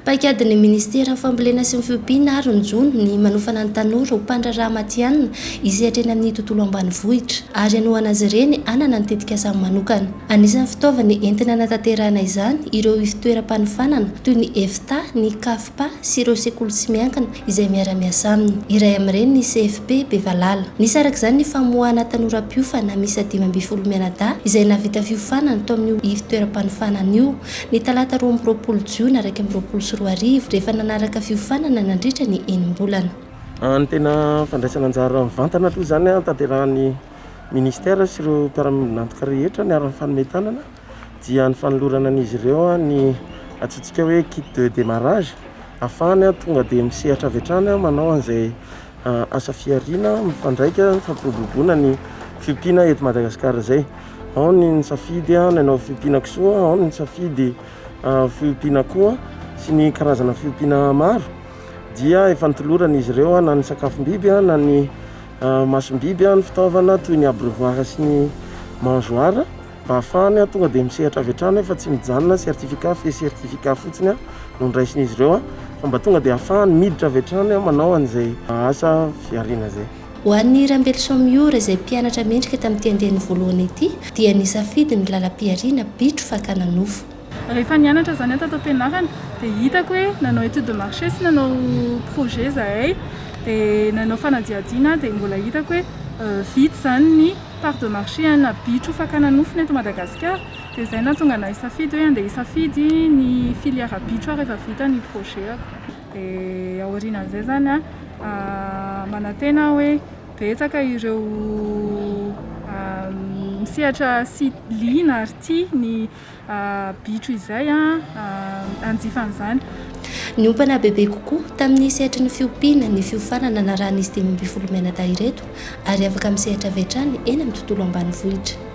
Paikadin'ny ministera fambolena sy ny fiompiana ary ny jony ny manofana ny tanora ho mpandraraha matianina izay hatreny amin'ny tontolo ambanivohitra ary anohana azy ireny anana ny tetikasa manokana. Anisan'ny fitaovany entina hanatanterahana izany ireo fitoeram-panofanana toy ny EFTA, ny CAFPA sy ireo sekoly sy miankina izay miara-miasa aminy. Iray amin'ireny ny CFP Bevalala. Nisy araka izany ny famoahana tanora mpiofana misy 520 mianadahy izay navita fiofanana tao amin'io fitoeram-panofanana io ny talata 20 Jiona 2024 rehefa nanaraka fiofanana nandritra ny enim-bolana. Ny tena fandraisana anjara mivantana aloha zany tanterahan'ny ministera sy ireo mpiara-nantoka rehetra ny aran'ny fanometanana dia ny fanolorana an'izy ireo ny atsotsika hoe kit de démarrage ahafahany tonga dia misehatra avy hatrany manao an'izay asa fiariana mifandraika fampiroboroboana ny fiompiana eto Madagasikara zay. Ao ny safidy nanao fiompiana kisoa, ao ny safidy fiompiana koa sy ny karazana fiompiana maro dia efa nitolorana izy ireo na ny sakafom-biby na ny masom-biby ny fitaovana toy ny abreuvoir sy ny mangeoire mba ahafahany tonga dia misehatra avy hatrany fa tsy mijanona sertificat fotsiny no ndraisin'izy ireo fa mba tonga dia ahafahany miditra avy hatrany manao an'izay asa fiariana zay. Ho an'ny Rambelson Miora izay mpianatra mendrika tamin'ity andehany voalohany ity dia nisafidy ny lalam-piariana bitro fakana nofo. Rehefa nianatra zany ato am-pianarana dia hitako hoe nanao étude de marché sy nanao projet zahay dia nanao fanadihadiana dia mbola hitako hoe vita zany ny part de marché ana bitro fakana nofo eto Madagasikara dia izay nahatonga anahy hisafidy hoe andeha hisafidy ny filière bitro rehefa vita ny projet dia aorianan'izay zany manantena hoe betsaka ireo misehatra sy liana ary tia ny bitro izay anjifan'izany. Ny ompana bebe kokoa tamin'ny sehatra ny fiompiana ny fiofanana na raha nisy 520 mianadahy ireto ary afaka misehatra avy hatrany eny amin'ny tontolo ambanivohitra.